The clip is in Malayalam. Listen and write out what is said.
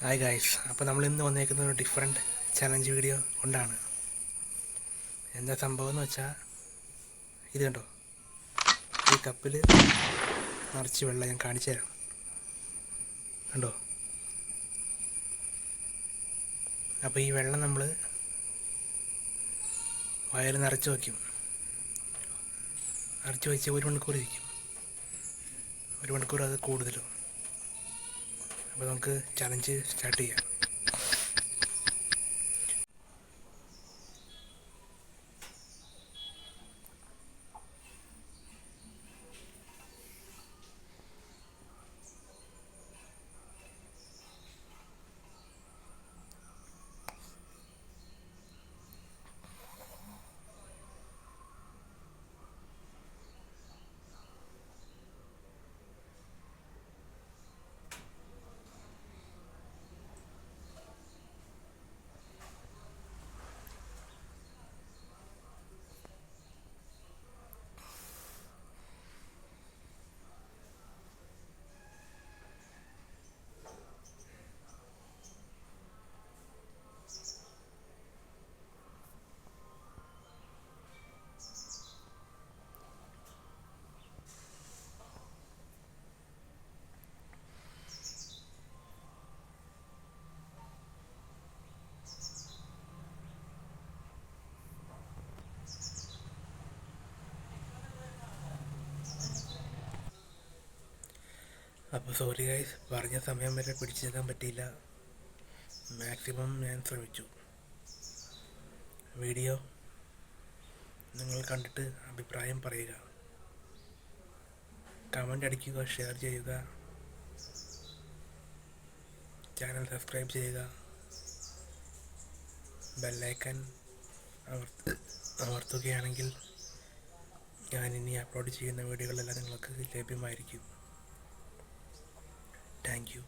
ഹായ് ഗായ്സ്, അപ്പോൾ നമ്മൾ ഇന്ന് വന്നേക്കുന്ന ഒരു ഡിഫറെൻറ്റ് ചലഞ്ച് വീഡിയോ കൊണ്ടാണ്. എന്താ സംഭവം എന്ന് വെച്ചാൽ, ഇത് കണ്ടോ, ഈ കപ്പിൽ നിറച്ച് വെള്ളം ഞാൻ കാണിച്ചു തരാം. കണ്ടോ? അപ്പോൾ ഈ വെള്ളം നമ്മൾ വയറ് നിറച്ച് വയ്ക്കും. നിറച്ച് വെച്ച് 1 മണിക്കൂർ ഇരിക്കും. 1 മണിക്കൂർ അത് കൂടുതലും. അപ്പോൾ നമുക്ക് ചലഞ്ച് സ്റ്റാർട്ട് ചെയ്യാം. അപ്പോൾ സോറി ഗൈസ്, പറഞ്ഞ സമയം വരെ പിടിച്ചു നിൽക്കാൻ പറ്റിയില്ല. മാക്സിമം ഞാൻ ശ്രമിച്ചു. വീഡിയോ നിങ്ങൾ കണ്ടിട്ട് അഭിപ്രായം പറയുക, കമൻ്റ് അടിക്കുക, ഷെയർ ചെയ്യുക, ചാനൽ സബ്സ്ക്രൈബ് ചെയ്യുക, ബെല്ലൈക്കൺ അമർത്തുകയാണെങ്കിൽ ഞാനിനി അപ്ലോഡ് ചെയ്യുന്ന വീഡിയോകളെല്ലാം നിങ്ങൾക്ക് ലഭ്യമായിരിക്കും. Thank you.